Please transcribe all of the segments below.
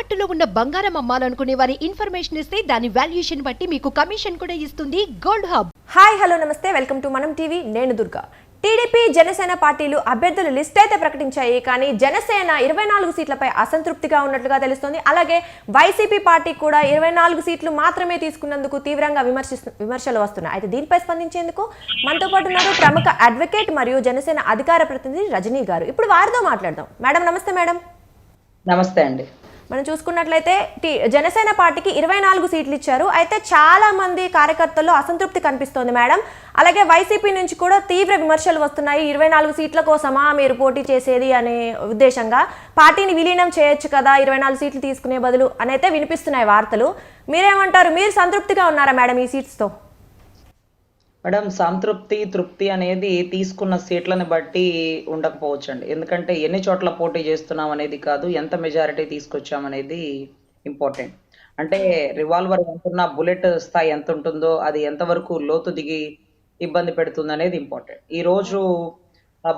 తాకట్టులో ఉన్న బంగారం అమ్మాలనుకునే వారి ఇన్ఫర్మేషన్ ఇస్తే దాని వాల్యుయేషన్ బట్టి మీకు కమిషన్ కూడా ఇస్తుంది గోల్డ్ హబ్. హాయ్ హలో నమస్తే, వెల్కమ్ టు మనం టీవీ. నేను దుర్గా. టీడీపీ జనసేన పార్టీలు అభ్యర్థుల లిస్ట్ అయితే ప్రకటించాయి. కానీ జనసేన 24 సీట్లపై అసంతృప్తిగా ఉన్నట్లుగా తెలుస్తోంది. అలాగే వైసీపీ పార్టీ కూడా 24 సీట్లు మాత్రమే తీసుకున్నందుకు తీవ్రంగా విమర్శలు వస్తున్నాయి. అయితే దీనిపై స్పందించేందుకు మనతో పాటు ఉన్నారు ప్రముఖ అడ్వకేట్ మరియు జనసేన అధికార ప్రతినిధి రజనీ గారు. ఇప్పుడు వారితో మాట్లాడదాం. మేడం నమస్తే. మేడం నమస్తే అండి. మనం చూసుకున్నట్లయితే జనసేన పార్టీకి 24 సీట్లు ఇచ్చారు. అయితే చాలా మంది కార్యకర్తల్లో అసంతృప్తి కనిపిస్తోంది మేడం. అలాగే వైసీపీ నుంచి కూడా తీవ్ర విమర్శలు వస్తున్నాయి. 24 సీట్ల కోసమా మీరు పోటీ చేసేది అనే ఉద్దేశంగా పార్టీని విలీనం చేయొచ్చు కదా 24 సీట్లు తీసుకునే బదులు అనైతే వినిపిస్తున్నాయి వార్తలు. మీరేమంటారు? మీరు సంతృప్తిగా ఉన్నారా మేడం ఈ సీట్స్తో? మేడం, సంతృప్తి తృప్తి అనేది తీసుకున్న సీట్లను బట్టి ఉండకపోవచ్చు అండి. ఎందుకంటే ఎన్ని చోట్ల పోటీ చేస్తున్నాం అనేది కాదు, ఎంత మెజారిటీ తీసుకొచ్చాం అనేది ఇంపార్టెంట్. అంటే రివాల్వర్ ఎంతున్న బుల్లెట్ స్థాయి ఎంత ఉంటుందో అది ఎంతవరకు లోతు దిగి ఇబ్బంది పెడుతుంది అనేది ఇంపార్టెంట్. ఈరోజు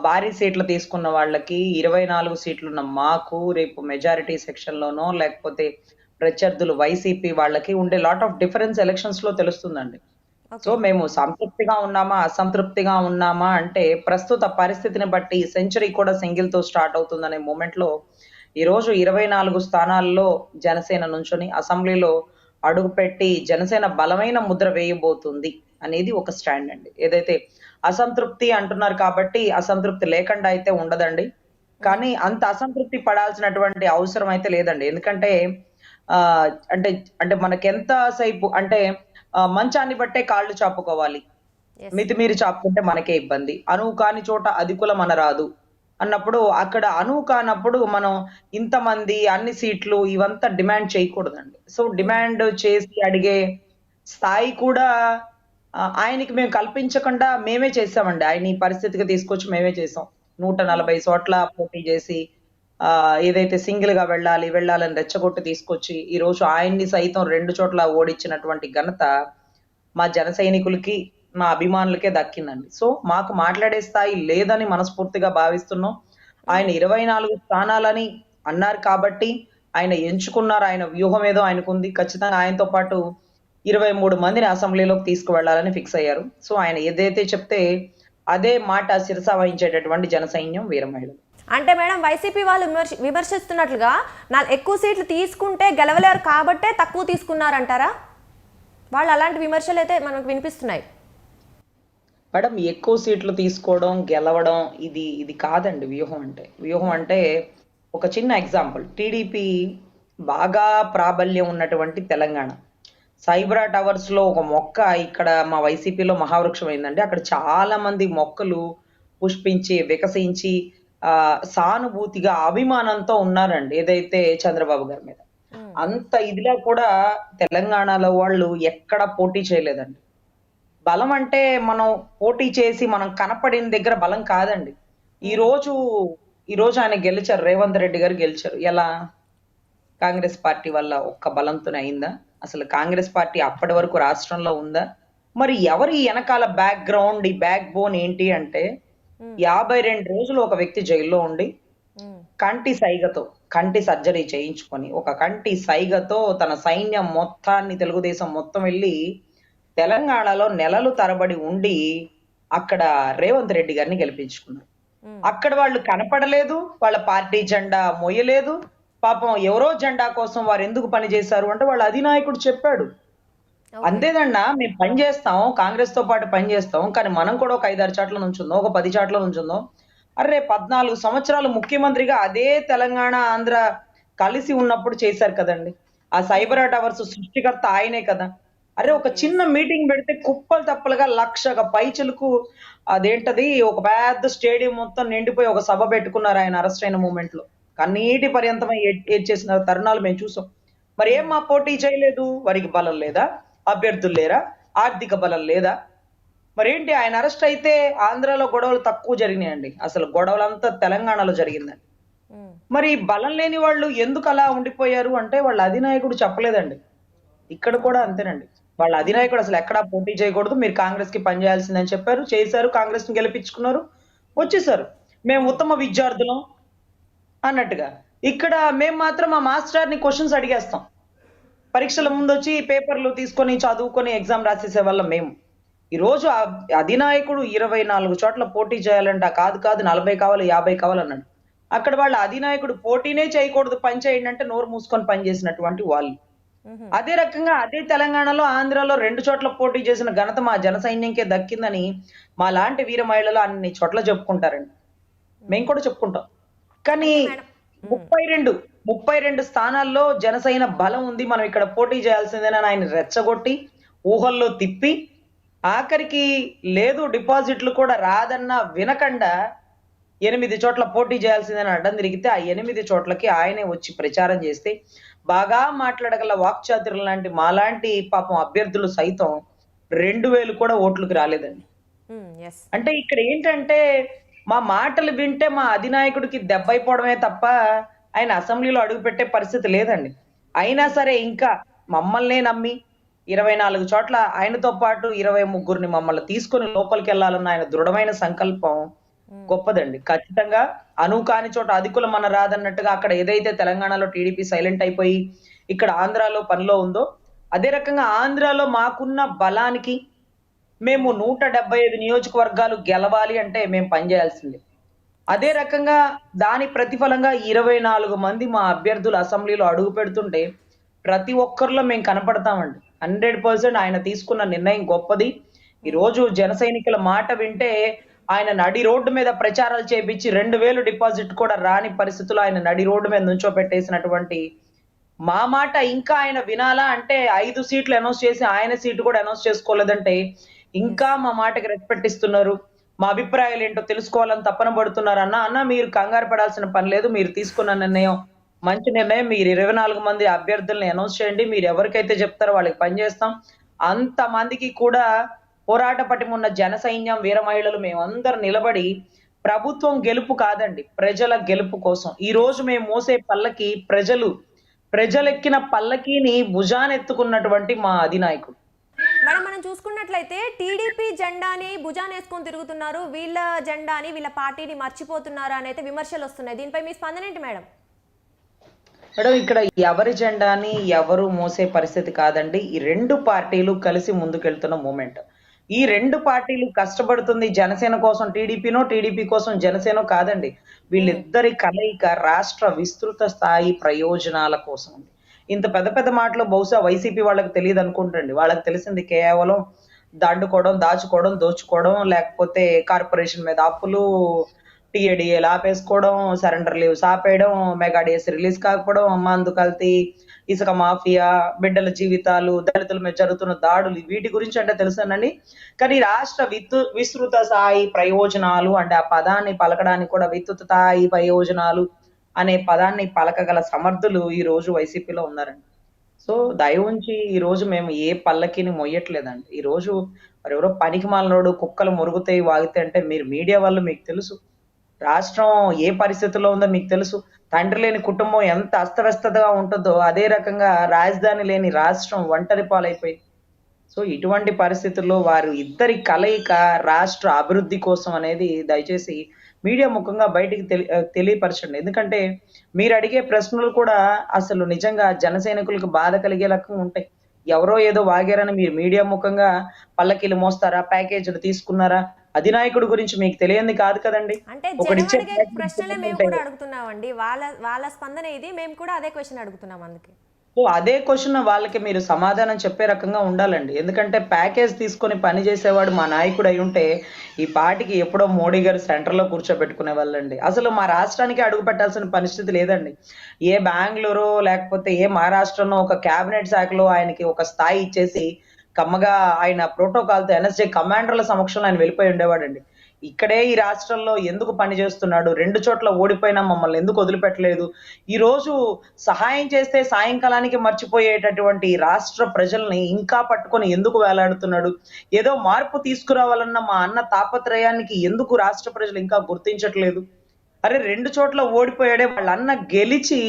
భారీ సీట్లు తీసుకున్న వాళ్ళకి 24 సీట్లున్న మాకు రేపు మెజారిటీ సెక్షన్లోనో లేకపోతే ప్రత్యర్థులు వైసీపీ వాళ్ళకి ఉండే లాట్ ఆఫ్ డిఫరెన్స్ ఎలక్షన్స్ లో తెలుస్తుందండి. సో మేము సంతృప్తిగా ఉన్నామా అసంతృప్తిగా ఉన్నామా అంటే ప్రస్తుత పరిస్థితిని బట్టి సెంచరీ కూడా సింగిల్ తో స్టార్ట్ అవుతుందనే మూమెంట్ లో ఈరోజు 24 స్థానాల్లో జనసేన నుంచొని అసెంబ్లీలో అడుగుపెట్టి జనసేన బలమైన ముద్ర వేయబోతుంది అనేది ఒక స్టాండ్ అండి. ఏదైతే అసంతృప్తి అంటున్నారు కాబట్టి అసంతృప్తి లేకుండా అయితే ఉండదండి. కానీ అంత అసంతృప్తి పడాల్సినటువంటి అవసరం అయితే లేదండి. ఎందుకంటే అంటే అంటే మనకెంత సేపు అంటే మంచాన్ని బట్టే కాళ్ళు చాపుకోవాలి, మితిమీరి చాపుకుంటే మనకే ఇబ్బంది. అనువు కాని చోట అధికులం అనరాదు అన్నప్పుడు అక్కడ అనువు కానప్పుడు మనం ఇంతమంది అన్ని సీట్లు ఇవంతా డిమాండ్ చేయకూడదండి. సో డిమాండ్ చేసి అడిగే స్థాయి కూడా ఆయనకి మేము కల్పించకుండా మేమే చేసామండి. ఆయన ఈ పరిస్థితికి తీసుకొచ్చి మేమే చేసాం. 140 చోట్ల పోటీ చేసి ఏదైతే సింగిల్ గా వెళ్ళాలని రెచ్చగొట్టి తీసుకొచ్చి ఈ రోజు ఆయన్ని సైతం 2 చోట్ల ఓడించినటువంటి ఘనత మా జన సైనికులకి మా అభిమానులకే దక్కిందండి. సో మాకు మాట్లాడే స్థాయి లేదని మనస్ఫూర్తిగా భావిస్తున్నాం. ఆయన 24 స్థానాలని అన్నారు కాబట్టి ఆయన ఎంచుకున్నారు. ఆయన వ్యూహం ఏదో ఆయనకుంది. ఖచ్చితంగా ఆయనతో పాటు 23 మందిని అసెంబ్లీలోకి తీసుకువెళ్లాలని ఫిక్స్ అయ్యారు. సో ఆయన ఏదైతే చెప్తే అదే మాట శిరస వహించేటటువంటి జన సైన్యం వీర మహిళలు. అంటే మేడం వైసీపీ వాళ్ళు విమర్శిస్తున్నట్లుగా ఎక్కువ సీట్లు తీసుకుంటే గెలవలేరు కాబట్టే తక్కువ తీసుకున్నారంటారా? వాళ్ళు అలాంటి విమర్శలు అయితే మనకు వినిపిస్తున్నాయి. మేడం, ఎక్కువ సీట్లు తీసుకోవడం గెలవడం ఇది కాదండి వ్యూహం అంటే ఒక చిన్న ఎగ్జాంపుల్. టీడీపీ బాగా ప్రాబల్యం ఉన్నటువంటి తెలంగాణ సైబరా టవర్స్ లో ఒక మొక్క ఇక్కడ మా వైసీపీలో మహావృక్షం అయిందండి. అక్కడ చాలా మంది మొక్కలు పుష్పించి వికసించి సానుభూతిగా అభిమానంతో ఉన్నారండి ఏదైతే చంద్రబాబు గారి మీద. అంత ఇదిలా కూడా తెలంగాణలో వాళ్ళు ఎక్కడ పోటీ చేయలేదండి. బలం అంటే మనం పోటీ చేసి మనం కనపడిన దగ్గర బలం కాదండి. ఈ రోజు ఆయన గెలిచారు, రేవంత్ రెడ్డి గారు గెలిచారు. ఎలా? కాంగ్రెస్ పార్టీ వల్ల ఒక్క బలంతోనే అయిందా? అసలు కాంగ్రెస్ పార్టీ అప్పటి వరకు రాష్ట్రంలో ఉందా? మరి ఎవరి వెనకాల బ్యాక్గ్రౌండ్, ఈ బ్యాక్ బోన్ ఏంటి అంటే 52 రోజులు ఒక వ్యక్తి జైల్లో ఉండి కంటి సర్జరీ చేయించుకొని ఒక కంటి సైగతో తన సైన్యం మొత్తాన్ని తెలుగుదేశం మొత్తం వెళ్ళి తెలంగాణలో నెలలు తరబడి ఉండి అక్కడ రేవంత్ రెడ్డి గారిని గెలిపించుకున్నారు. అక్కడ వాళ్ళు కనపడలేదు, వాళ్ళ పార్టీ జెండా మోయలేదు. పాపం ఎవరో జెండా కోసం వారు ఎందుకు పని చేశారు అంటే వాళ్ళ అధినాయకుడు చెప్పాడు. అంతేదన్నా, మేము పని చేస్తాం, కాంగ్రెస్ తో పాటు పని చేస్తాం, కానీ మనం కూడా ఒక 5-6 చాట్ల నుంచుందాం, ఒక 10 చాట్ల నుంచుందాం. అరే 14 సంవత్సరాలు ముఖ్యమంత్రిగా అదే తెలంగాణ ఆంధ్ర కలిసి ఉన్నప్పుడు చేశారు కదండి. ఆ సైబరా టవర్స్ సృష్టికర్త ఆయనే కదా. అరే ఒక చిన్న మీటింగ్ పెడితే కుప్పలు తప్పలుగా 1,00,000 పైచలకు అదేంటది ఒక పెద్ద స్టేడియం మొత్తం నిండిపోయి ఒక సభ పెట్టుకున్నారు ఆయన అరెస్ట్ అయిన మూమెంట్ లో. కన్నీటి పర్యంతమై చేసిన తరుణాలు మేము చూసాం. మరి ఏం మా పోటీ చేయలేదు? వారికి బలం లేదా? అభ్యర్థులు లేరా? ఆర్థిక బలం లేదా? మరేంటి ఆయన అరెస్ట్ అయితే ఆంధ్రాలో గొడవలు తక్కువ జరిగినాయండి. అసలు గొడవలంతా తెలంగాణలో జరిగిందండి. మరి బలం లేని వాళ్ళు ఎందుకు అలా ఉండిపోయారు అంటే వాళ్ళ అధినాయకుడు చెప్పలేదండి. ఇక్కడ కూడా అంతేనండి. వాళ్ళ అధినాయకుడు అసలు ఎక్కడా పోటీ చేయకూడదు, మీరు కాంగ్రెస్ కి పనిచేయాల్సిందని చెప్పారు, చేశారు, కాంగ్రెస్ ని గెలిపించుకున్నారు, వచ్చేసారు. మేము ఉత్తమ విద్యార్థులం అన్నట్టుగా ఇక్కడ మేము మాత్రం మా మాస్టర్ని క్వశ్చన్స్ అడిగేస్తాం. పరీక్షల ముందు వచ్చి పేపర్లు తీసుకొని చదువుకొని ఎగ్జామ్ రాసేసే వాళ్ళం మేము. ఈ రోజు అధినాయకుడు 24 చోట్ల పోటీ చేయాలంట, కాదు 40 కావాలి 50 కావాలన్నాడు. అక్కడ వాళ్ళ అధినాయకుడు పోటీనే చేయకూడదు, పని చేయండి అంటే నోరు మూసుకొని పని చేసినటువంటి వాళ్ళు. అదే రకంగా అదే తెలంగాణలో ఆంధ్రాలో 2 చోట్ల పోటీ చేసిన ఘనత మా జన సైన్యంకే దక్కిందని మా లాంటి వీర మహిళలు అన్ని చోట్ల చెప్పుకుంటారండి. మేము కూడా చెప్పుకుంటాం. కానీ 32 స్థానాల్లో జనసేన బలం ఉంది, మనం ఇక్కడ పోటీ చేయాల్సిందేనని ఆయన రెచ్చగొట్టి ఊహల్లో తిప్పి ఆఖరికి లేదు డిపాజిట్లు కూడా రాదన్న వినకుండా 8 చోట్ల పోటీ చేయాల్సిందని అడ్డం తిరిగితే ఆ 8 చోట్లకి ఆయనే వచ్చి ప్రచారం చేస్తే బాగా మాట్లాడగల వాక్చాతుర్యం లాంటి మాలాంటి పాపం అభ్యర్థులు సైతం 2000 కూడా ఓట్లకు రాలేదండి. అంటే ఇక్కడ ఏంటంటే మా మాటలు వింటే మా అధినాయకుడికి దెబ్బైపోవడమే తప్ప ఆయన అసెంబ్లీలో అడుగుపెట్టే పరిస్థితి లేదండి. అయినా సరే ఇంకా మమ్మల్నే నమ్మి 24 చోట్ల ఆయనతో పాటు 23 మమ్మల్ని తీసుకొని లోపలికి వెళ్ళాలన్న ఆయన దృఢమైన సంకల్పం గొప్పదండి. ఖచ్చితంగా కాని చోట అధికులు మన రాదన్నట్టుగా అక్కడ ఏదైతే తెలంగాణలో టీడీపీ సైలెంట్ అయిపోయి ఇక్కడ ఆంధ్రాలో పనిలో ఉందో అదే రకంగా ఆంధ్రాలో మాకున్న బలానికి మేము 175 నియోజకవర్గాలు గెలవాలి అంటే మేము పనిచేయాల్సిందే. అదే రకంగా దాని ప్రతిఫలంగా 24 మంది మా అభ్యర్థులు అసెంబ్లీలో అడుగు పెడుతుంటే ప్రతి ఒక్కరిలో మేము కనపడతామండి. 100% ఆయన తీసుకున్న నిర్ణయం గొప్పది. ఈ రోజు జన సైనికుల మాట వింటే ఆయన నడి రోడ్డు మీద ప్రచారాలు చేపించి 2000 డిపాజిట్ కూడా రాని పరిస్థితుల్లో ఆయన నడి రోడ్డు మీద నుంచోపెట్టేసినటువంటి మా మాట ఇంకా ఆయన వినాలా అంటే 5 సీట్లు అనౌన్స్ చేసి ఆయన సీటు కూడా అనౌన్స్ చేసుకోలేదంటే ఇంకా మా మాటకి రెస్పెక్ట్ ఇస్తున్నారు, మా అభిప్రాయాలు ఏంటో తెలుసుకోవాలని తపన పడుతున్నారు. అన్న మీరు కంగారు పడాల్సిన పని లేదు, మీరు తీసుకున్న నిర్ణయం మంచి నిర్ణయం. మీరు 24 మంది అభ్యర్థుల్ని అనౌన్స్ చేయండి, మీరు ఎవరికైతే చెప్తారో వాళ్ళకి పనిచేస్తాం. అంత మందికి కూడా పోరాట పటిమున్న జన సైన్యం వీర మహిళలు మేమందరూ నిలబడి ప్రభుత్వం గెలుపు కాదండి, ప్రజల గెలుపు కోసం ఈ రోజు మేము మోసే పల్లకి ప్రజలెక్కిన పల్లకీని భుజానెత్తుకున్నటువంటి మా అధినాయకుడు. మేడం మనం చూసుకున్నట్లయితే టీడీపీ జెండాని భుజానేసుకొని తిరుగుతున్నారు, వీళ్ళ జెండాని వీళ్ళ పార్టీని మర్చిపోతున్నారు అనేది విమర్శలు వస్తున్నాయి. దీనిపై మీ స్పందన ఏంటి మేడం? మేడం ఇక్కడ ఎవరి జెండాని ఎవరు మోసే పరిస్థితి కాదండి. ఈ 2 పార్టీలు కలిసి ముందుకెళ్తున్న మూమెంట్. ఈ 2 పార్టీలు కష్టపడుతుంది జనసేన కోసం టీడీపీ కోసం జనసేన కాదండి. వీళ్ళిద్దరి కలయిక రాష్ట్ర విస్తృత స్థాయి ప్రయోజనాల కోసం. ఇంత పెద్ద మాటలు బహుశా వైసీపీ వాళ్ళకి తెలియదు అనుకుంటండి. వాళ్ళకి తెలిసింది కేవలం దాచుకోవడం, దోచుకోవడం, లేకపోతే కార్పొరేషన్ మీద అప్పులు, టీఏడిఏలు ఆపేసుకోవడం, సరెండర్ లీవ్స్ ఆపేయడం, మెగా డిఎస్ రిలీజ్ కాకపోవడం, మందు కల్తీ, ఇసుక మాఫియా, బిడ్డల జీవితాలు, దళితుల మీద జరుగుతున్న దాడులు, వీటి గురించి అంటే తెలుసానండి. కానీ రాష్ట్ర విస్తృత స్థాయి ప్రయోజనాలు అంటే ఆ పదాన్ని పలకడానికి కూడా విస్తృత స్థాయి ప్రయోజనాలు అనే పదాన్ని పలకగల సమర్థులు ఈ రోజు వైసీపీలో ఉన్నారండి. సో దయ ఉంచి ఈ రోజు మేము ఏ పల్లకిని మొయ్యట్లేదండి. ఈ రోజు ఎవరో పనికి మాలినోడు కుక్కలు మురుగుతాయి వాగితే అంటే మీరు మీడియా వాళ్ళు మీకు తెలుసు, రాష్ట్రం ఏ పరిస్థితుల్లో ఉందో మీకు తెలుసు. తండ్రి లేని కుటుంబం ఎంత అస్తవ్యస్తగా ఉంటుందో అదే రకంగా రాజధాని లేని రాష్ట్రం ఒంటరి పాలైపోయింది. సో ఇటువంటి పరిస్థితుల్లో వారు ఇద్దరి కలయిక రాష్ట్ర అభివృద్ధి కోసం అనేది దయచేసి మీడియా ముఖంగా బయటికి తెలియపరచండి. ఎందుకంటే మీరు అడిగే ప్రశ్నలు కూడా అసలు నిజంగా జన సైనికులకు బాధ కలిగే రకంగా ఉంటాయి. ఎవరో ఏదో వాగారని మీరు మీడియా ముఖంగా పల్లకీలు మోస్తారా, ప్యాకేజీలు తీసుకున్నారా, అధినాయకుడి గురించి మీకు తెలియంది కాదు కదండి. అంటే ప్రశ్నలే మేము కూడా అడుగుతున్నామండి, వాళ్ళ స్పందన ఇది, మేము కూడా అదే క్వశ్చన్ అడుగుతున్నాం. అందుకే సో అదే క్వశ్చన్ వాళ్ళకి మీరు సమాధానం చెప్పే రకంగా ఉండాలండి. ఎందుకంటే ప్యాకేజ్ తీసుకొని పని చేసేవాడు మా నాయకుడు అయి ఉంటే ఈ పార్టీకి ఎప్పుడో మోడీ గారు సెంటర్లో కూర్చోబెట్టుకునే వాళ్ళండి. అసలు మా రాష్ట్రానికి అడుగు పెట్టాల్సిన పరిస్థితి లేదండి. ఏ బెంగళూరు లేకపోతే ఏ మహారాష్ట్రలో ఒక క్యాబినెట్ శాఖలో ఆయనకి ఒక స్థాయి ఇచ్చేసి కమ్మగా ఆయన ప్రోటోకాల్తో ఎన్ఎస్జే కమాండర్ల సమక్షంలో ఆయన వెళ్ళిపోయి ఉండేవాడండి. ఇక్కడే ఈ రాష్ట్రంలో ఎందుకు పని చేస్తున్నాడు, 2 చోట్ల ఓడిపోయినా మమ్మల్ని ఎందుకు వదిలిపెట్టలేదు, ఈ రోజు సహాయం చేస్తే సాయంకాలానికి మర్చిపోయేటటువంటి రాష్ట్ర ప్రజల్ని ఇంకా పట్టుకొని ఎందుకు వేలాడుతున్నాడు, ఏదో మార్పు తీసుకురావాలన్న మా అన్న తాపత్రయానికి ఎందుకు రాష్ట్ర ప్రజలు ఇంకా గుర్తించట్లేదు. అరే 2 చోట్ల ఓడిపోయాడే, వాళ్ళ అన్న గెలిచి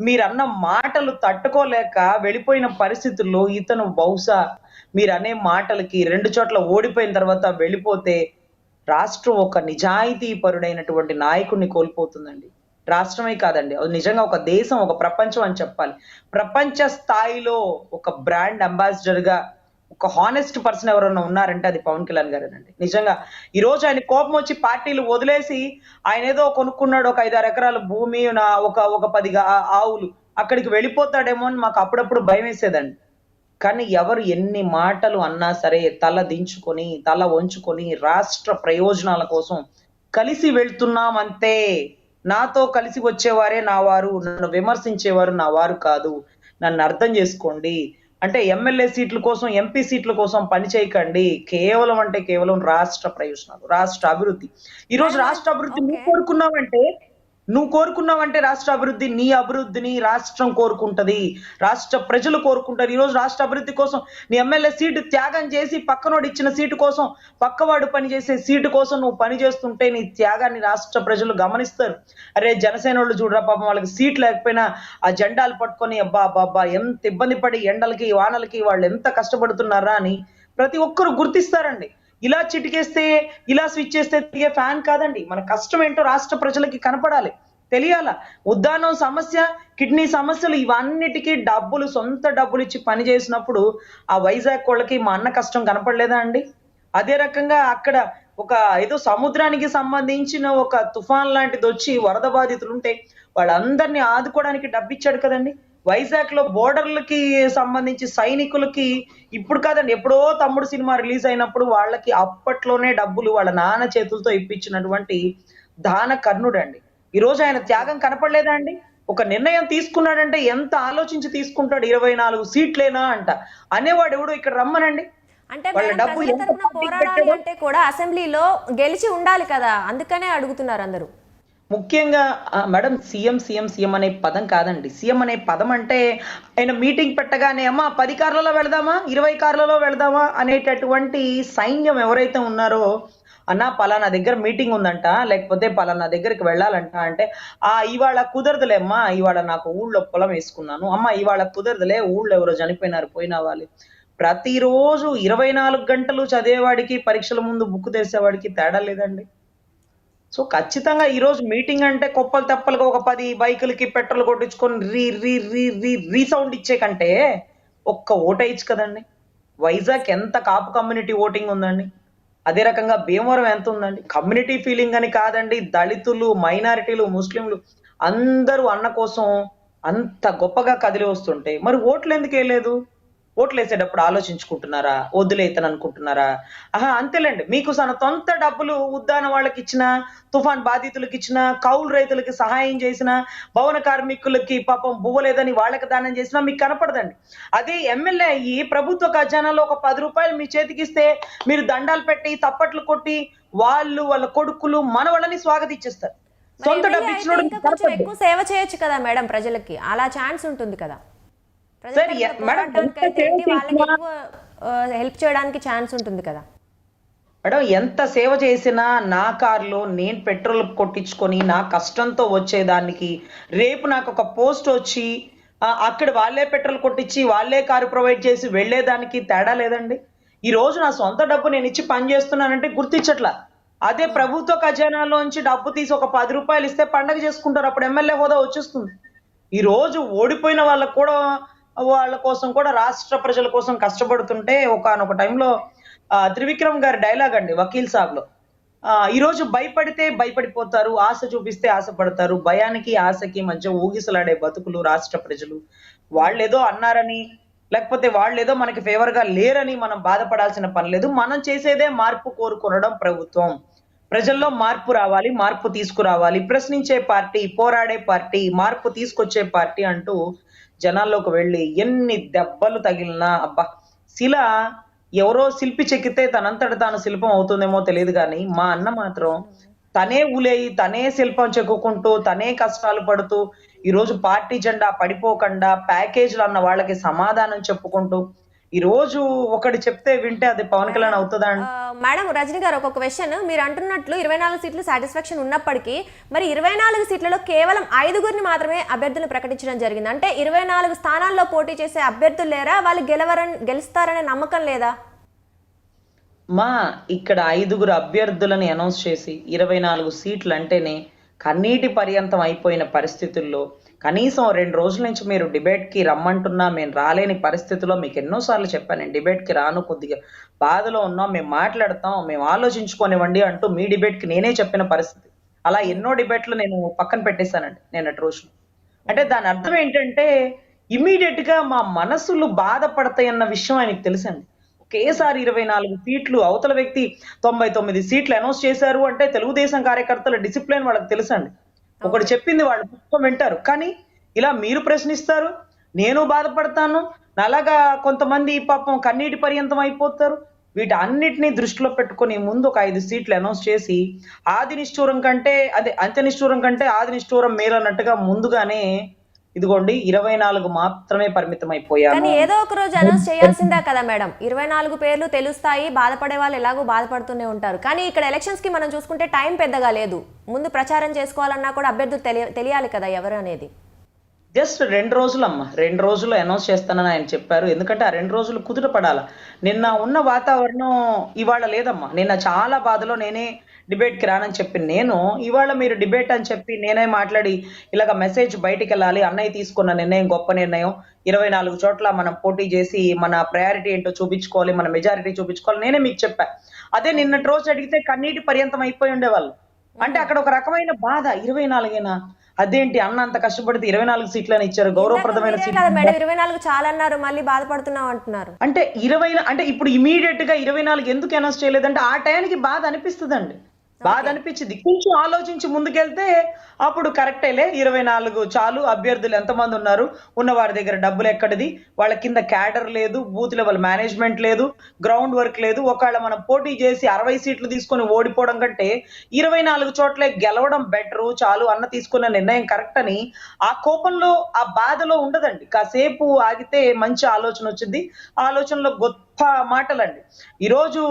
మీరన్న మాటలు తట్టుకోలేక వెళ్ళిపోయిన పరిస్థితుల్లో ఇతను బహుశా మీరనే మాటలకి 2 చోట్ల ఓడిపోయిన తర్వాత వెళ్ళిపోతే రాష్ట్రం ఒక నిజాయితీ పరుడైనటువంటి నాయకుడిని కోల్పోతుందండి. రాష్ట్రమే కాదండి, అది నిజంగా ఒక దేశం, ఒక ప్రపంచం అని చెప్పాలి. ప్రపంచ స్థాయిలో ఒక బ్రాండ్ అంబాసిడర్ గా ఒక హానెస్ట్ పర్సన్ ఎవరైనా ఉన్నారంటే అది పవన్ కళ్యాణ్ గారేనండి. నిజంగా ఈ రోజు ఆయన కోపం వచ్చి పార్టీలు వదిలేసి ఆయన ఏదో కొనుక్కున్నాడు, ఒక 5-6 ఎకరాల భూమి, ఒక 10 ఆవులు, అక్కడికి వెళ్ళిపోతాడేమో అని మాకు అప్పుడప్పుడు భయం వేసేదండి. కానీ ఎవరు ఎన్ని మాటలు అన్నా సరే తల దించుకొని, తల వంచుకొని రాష్ట్ర ప్రయోజనాల కోసం కలిసి వెళ్తున్నాం అంతే. నాతో కలిసి వచ్చేవారే నా వారు, నన్ను విమర్శించేవారు నా వారు కాదు. నన్ను అర్థం చేసుకోండి. అంటే ఎమ్మెల్యే సీట్ల కోసం, ఎంపీ సీట్ల కోసం పని చేయకండి. కేవలం అంటే కేవలం రాష్ట్ర ప్రయోజనాలు, రాష్ట్ర అభివృద్ధి. ఈ రోజు రాష్ట్ర అభివృద్ధి నువ్వు కోరుకున్నావంటే రాష్ట్ర అభివృద్ధి, నీ అభివృద్ధిని రాష్ట్రం కోరుకుంటది, రాష్ట్ర ప్రజలు కోరుకుంటారు. ఈ రోజు రాష్ట్ర అభివృద్ధి కోసం నీ ఎమ్మెల్యే సీటు త్యాగం చేసి పక్కనోడు ఇచ్చిన సీటు కోసం, పక్కవాడు పనిచేసే సీటు కోసం నువ్వు పని చేస్తుంటే నీ త్యాగాన్ని రాష్ట్ర ప్రజలు గమనిస్తారు. అరే జనసేన వాళ్ళు చూడరా పాపం, వాళ్ళకి సీట్ లేకపోయినా ఆ జెండాలు పట్టుకొని అబ్బా ఎంత ఇబ్బంది పడి ఎండలకి వానలకి వాళ్ళు ఎంత కష్టపడుతున్నారా అని ప్రతి ఒక్కరు గుర్తిస్తారండి. ఇలా చిటికేస్తే, ఇలా స్విచ్ చేస్తే తిరిగే ఫ్యాన్ కాదండి. మన కష్టం ఏంటో రాష్ట్ర ప్రజలకి కనపడాలి, తెలియాల. ఉద్దానం సమస్య, కిడ్నీ సమస్యలు, ఇవన్నిటికీ డబ్బులు, సొంత డబ్బులు ఇచ్చి పని చేసినప్పుడు ఆ వైజాగ్ వాళ్ళకి మా అన్న కష్టం కనపడలేదా అండి? అదే రకంగా అక్కడ ఒక ఏదో సముద్రానికి సంబంధించిన ఒక తుఫాన్ లాంటిది వచ్చి వరద బాధితులు ఉంటే వాళ్ళందరినీ ఆదుకోవడానికి డబ్బు ఇచ్చాడు కదండి. వైజాగ్ లో బోర్డర్లకి సంబంధించి సైనికులకి ఇప్పుడు కాదండి, ఎప్పుడో తమ్ముడు సినిమా రిలీజ్ అయినప్పుడు వాళ్ళకి అప్పట్లోనే డబ్బులు వాళ్ళ నాన్న చేతులతో ఇప్పించినటువంటి దాన కర్ణుడండి. ఈ రోజు ఆయన త్యాగం కనపడలేదా అండి? ఒక నిర్ణయం తీసుకున్నాడంటే ఎంత ఆలోచించి తీసుకుంటాడు. 24 సీట్లేనా అంట అనేవాడు ఎవడో ఇక్కడ రమ్మనండి. అంటే వాళ్ళ మేడం, డబ్బు ప్రజల ఎంత తరపున పోరాడాలి అంటే కూడా అసెంబ్లీలో గెలిచి ఉండాలి కదా, అందుకనే అడుగుతున్నారు అందరూ. ముఖ్యంగా మేడం, సీఎం అనే పదం కాదండి. సీఎం అనే పదం అంటే ఆయన మీటింగ్ పెట్టగానే అమ్మా 10 కార్లలో వెళదామా, 20 కార్లలో వెళదామా అనేటటువంటి సైన్యం ఎవరైతే ఉన్నారో, అన్నా పలానా దగ్గర మీటింగ్ ఉందంట, లేకపోతే పలానా దగ్గరికి వెళ్ళాలంట అంటే ఇవాళ కుదరదులే అమ్మా, ఇవాళ నాకు ఊళ్ళో పొలం వేసుకున్నాను, అమ్మ ఇవాళ కుదరదులే, ఊళ్ళో ఎవరో చనిపోయినారు, పోయిన వాళ్ళు. ప్రతిరోజు 24 గంటలు చదివేవాడికి, పరీక్షల ముందు బుక్ తెసేవాడికి తేడా లేదండి. సో ఖచ్చితంగా ఈ రోజు మీటింగ్ అంటే కొప్పలు తెప్పలుగా ఒక 10 బైకులకి పెట్రోల్ కొట్టించుకొని రీసౌండ్ ఇచ్చే కంటే ఒక్క ఓటేయచ్చు కదండి. వైజాగ్ ఎంత కాపు కమ్యూనిటీ ఓటింగ్ ఉందండి, అదే రకంగా భీమవరం ఎంత ఉందండి. కమ్యూనిటీ ఫీలింగ్ అని కాదండి, దళితులు, మైనారిటీలు, ముస్లింలు అందరూ అన్న కోసం అంత గొప్పగా కదిలి వస్తుంటే మరి ఓట్లు ఎందుకు వేయలేదు? ఓట్లు వేసేటప్పుడు ఆలోచించుకుంటున్నారా? వద్దులే ఇతను అనుకుంటున్నారా? అంతేలేండి, మీకు సొంత డబ్బులు ఉద్దాన వాళ్ళకి ఇచ్చిన, తుఫాన్ బాధితులకు ఇచ్చిన, కౌలు రైతులకి సహాయం చేసిన, భవన కార్మికులకి పాపం బువ్వలేదని వాళ్ళకి దానం చేసినా మీకు కనపడదండి. అదే ఎమ్మెల్యే అయ్యి ప్రభుత్వ ఖజానాలో ఒక 10 రూపాయలు మీ చేతికి ఇస్తే మీరు దండాలు పెట్టి తప్పట్లు కొట్టి వాళ్ళు, వాళ్ళ కొడుకులు, మనవాళ్ళని స్వాగతించేస్తారు. సొంత డబ్బు ఇచ్చినోడు ఎక్కువ సేవ చేయొచ్చు కదా మేడం, ప్రజలకి అలా ఛాన్స్ ఉంటుంది కదా. హెల్ప్ చేయడానికి ఛాన్స్ ఉంటుంది కదా మేడం. ఎంత సేవ చేసినా నా కార్లో నేను పెట్రోల్ కొట్టించుకొని నా కష్టంతో వచ్చేదానికి రేపు నాకు ఒక పోస్ట్ వచ్చి అక్కడ వాళ్ళే పెట్రోల్ కొట్టించి వాళ్ళే కారు ప్రొవైడ్ చేసి వెళ్ళేదానికి తేడా లేదండి. ఈ రోజు నా సొంత డబ్బు నేను ఇచ్చి పని చేస్తున్నానంటే గుర్తించట్లా. అదే ప్రభుత్వ ఖజానాలోంచి డబ్బు తీసి ఒక 10 రూపాయలు ఇస్తే పండగ చేసుకుంటారు, అప్పుడు ఎమ్మెల్యే హోదా వచ్చేస్తుంది. ఈ రోజు ఓడిపోయిన వాళ్ళకు కూడా, వాళ్ళ కోసం కూడా రాష్ట్ర ప్రజల కోసం కష్టపడుతుంటే ఒకనొక టైంలో త్రివిక్రమ్ గారి డైలాగ్ అండి వకీల్ సాబ్లో, ఈ రోజు భయపడితే భయపడిపోతారు, ఆశ చూపిస్తే ఆశపడతారు, భయానికి ఆశకి మధ్య ఊగిసలాడే బతుకులు రాష్ట్ర ప్రజలు. వాళ్ళేదో అన్నారని, లేకపోతే వాళ్ళేదో మనకి ఫేవర్ గా లేరని మనం బాధపడాల్సిన పని లేదు. మనం చేసేదే మార్పు కోరుకొనడం ప్రభుత్వం. ప్రజల్లో మార్పు రావాలి, మార్పు తీసుకురావాలి, ప్రశ్నించే పార్టీ, పోరాడే పార్టీ, మార్పు తీసుకొచ్చే పార్టీ అంటూ జనాల్లోకి వెళ్ళి ఎన్ని దెబ్బలు తగిలినా అబ్బా, శిల ఎవరో శిల్పి చెక్కితే తనంతట తాను శిల్పం అవుతుందేమో తెలియదు కానీ మా అన్న మాత్రం తనే ఊలేయి, తనే శిల్పం చెక్కుకుంటూ, తనే కష్టాలు పడుతూ, ఈ రోజు పార్టీ జెండా పడిపోకుండా ప్యాకేజీలు అన్న వాళ్ళకి సమాధానం చెప్పుకుంటూ, ఈ రోజు ఒకటి చెప్తే వింటే అది పవన్ కళ్యాణ్ అవుతుందా అండి? మేడం, రజనీ గారు ఒక క్వశ్చన్, మీరు అంటున్నట్లు 24 సీట్లు సాటిస్ఫాక్షన్ ఉన్నప్పటికీ మరి 24 సీట్లలో కేవలం 5గురిని మాత్రమే అభ్యర్థులను ప్రకటించడం జరిగింది. అంటే 24 స్థానాల్లో పోటీ చేసే అభ్యర్థులు లేరా? వాళ్ళు గెలుస్తారనే నమ్మకం లేదా? ఇక్కడ 5గురు అభ్యర్థులని అనౌన్స్ చేసి 24 సీట్లు అంటేనే కన్నీటి పర్యంతం అయిపోయిన పరిస్థితుల్లో కనీసం 2 రోజుల నుంచి మీరు డిబేట్‌కి రమ్మంటున్నా మేము రాలేని పరిస్థితిలో మీకు ఎన్నో సార్లు చెప్పాను. నేను డిబేట్‌కి రాను, కొద్దిగా బాధలో ఉన్నాం, మేము మాట్లాడతాం, మేము ఆలోచించుకోనివ్వండి అంటూ మీ డిబేట్‌కి నేనే చెప్పిన పరిస్థితి. అలా ఎన్నో డిబేట్‌లు నేను పక్కన పెట్టేశానండి నిన్నటి రోజున. అంటే దాని అర్థం ఏంటంటే ఇమ్మీడియేట్‌గా మా మనసులు బాధపడతాయన్న విషయం ఆయనకి తెలుసండి. ఒకేసారి 24 సీట్లు అవతల వ్యక్తి 99 సీట్లు అనౌన్స్ చేశారు అంటే తెలుగుదేశం కార్యకర్తల డిసిప్లిన్ వాళ్ళకి తెలుసండి. ఒకడు చెప్పింది వాళ్ళు మొత్తం వింటారు. కానీ ఇలా మీరు ప్రశ్నిస్తారు, నేను బాధపడతాను, నాలాగా కొంతమంది పాపం కన్నీటి పర్యంతం అయిపోతారు. వీటన్నిటిని దృష్టిలో పెట్టుకొని ముందు ఒక 5 సీట్లు అనౌన్స్ చేసి ఆది నిష్ఠూరం కంటే అదే అంత్య నిష్ఠూరం కంటే ఆది నిష్ఠూరం మేలన్నట్టుగా ముందుగానే ఇదిగోండి 24 మాత్రమే పరిమితం అయిపోయాము. కానీ ఏదో ఒక రోజు అనౌన్స్ చేయాల్సిందే కదా మేడం. 24 పేర్లు తెలుస్తాయి, బాధపడే వాళ్ళు ఎలాగో బాధపడుతూనే ఉంటారు. కానీ ఇక్కడ ఎలక్షన్స్ కి మనం చూసుకుంటే టైం పెద్దగా లేదు. ముందు ప్రచారం చేసుకోవాలన్నా కూడా అభ్యర్థులు తెలియాలి కదా ఎవరు అనేది. జస్ట్ 2 రోజులమ్మా. 2 రోజుల్లో అనౌన్స్ చేస్తానని ఆయన చెప్పారు. ఎందుకంటే ఆ 2 రోజులు కుదుట పడాల. నిన్న ఉన్న వాతావరణం ఇవాళ లేదమ్మా. నిన్న చాలా బాధలో నేనే డిబేట్‌కి రానని చెప్పిన నేను, ఇవాళ మీరు డిబేట్ అని చెప్పి నేనే మాట్లాడి ఇలాగ మెసేజ్ బయటికెళ్ళాలి. అన్నయ్య తీసుకున్న నిర్ణయం గొప్ప నిర్ణయం. 24 చోట్ల మనం పోటీ చేసి మన ప్రయారిటీ ఏంటో చూపించుకోవాలి, మన మెజారిటీ చూపించుకోవాలి. నేనే మీకు చెప్పా. అదే నిన్నటి రోజు అడిగితే కన్నీటి పర్యంతం అయిపోయి ఉండేవాళ్ళు. అంటే అక్కడ ఒక రకమైన బాధ 24 అదేంటి అన్న అంత కష్టపడితే 24 సీట్లని ఇచ్చారు, గౌరవప్రదమైన కదా మేడం 24 చాలా అన్నారు, మళ్ళీ బాధపడుతున్నాం అంటున్నారు. అంటే 20 అంటే ఇప్పుడు ఇమీడియట్ గా 24 ఎందుకు అనౌన్స్ చేయలేదంటే ఆ టైంకి బాధ అనిపిస్తుందండి. బాధ అనిపించింది. కొంచెం ఆలోచించి ముందుకెళ్తే అప్పుడు కరెక్టేలే 24 చాలు. అభ్యర్థులు ఎంతమంది ఉన్నారు, ఉన్న వారి దగ్గర డబ్బులు ఎక్కడిది, వాళ్ళ కింద క్యాడర్ లేదు, బూత్ లెవెల్ మేనేజ్మెంట్ లేదు, గ్రౌండ్ వర్క్ లేదు. ఒకవేళ మనం పోటీ చేసి 60 సీట్లు తీసుకొని ఓడిపోవడం కంటే 24 చోట్లే గెలవడం బెటరు, చాలు అన్న తీసుకున్న నిర్ణయం కరెక్ట్ అని ఆ కోపంలో ఆ బాధలో ఉండదండి. కాసేపు ఆగితే మంచి ఆలోచన వచ్చింది. ఆలోచనలో గొప్ప మాటలండి. ఈరోజు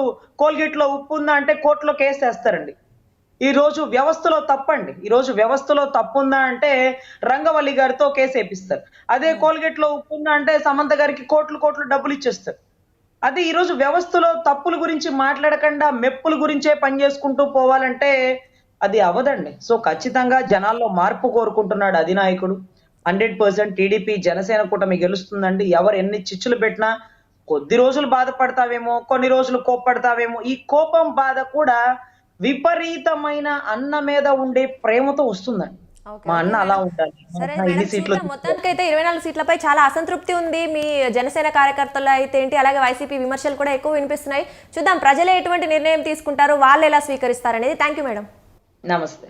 కోల్గేట్ లో ఉప్పు ఉందా అంటే కోర్టులో కేసు వేస్తారండి. ఈ రోజు వ్యవస్థలో తప్పండి. ఈ రోజు వ్యవస్థలో తప్పు ఉందా అంటే రంగవల్లి గారితో కేసు వేపిస్తారు. అదే కోల్గేట్ లో ఉప్పు ఉందా అంటే సమంత గారికి కోట్లు డబ్బులు ఇచ్చేస్తారు. అదే ఈ రోజు వ్యవస్థలో తప్పుల గురించి మాట్లాడకుండా మెప్పుల గురించే పనిచేసుకుంటూ పోవాలంటే అది అవదండి. సో ఖచ్చితంగా జనాల్లో మార్పు కోరుకుంటున్నాడు అధినాయకుడు. 100% టీడీపీ జనసేన కూటమి గెలుస్తుందండి. ఎవరు ఎన్ని చిచ్చులు పెట్టినా కొద్ది రోజులు బాధపడతావేమో, కొన్ని రోజులు కోప్పడతావేమో. ఈ కోపం బాధ కూడా విపరీతమైన అన్న మీద ఉండే ప్రేమతో వస్తుందండి. మా అన్న అలా ఉండాలి, ఇన్ని సీట్లు. మొత్తానికైతే 24 సీట్లపై చాలా అసంతృప్తి ఉంది మీ జనసేన కార్యకర్తలు అయితే ఏంటి, అలాగే వైసీపీ విమర్శలు కూడా ఎక్కువ వినిపిస్తున్నాయి. చూద్దాం ప్రజలు ఎటువంటి నిర్ణయం తీసుకుంటారు, వాళ్ళు ఎలా స్వీకరిస్తారు అనేది. Thank you madam. నమస్తే.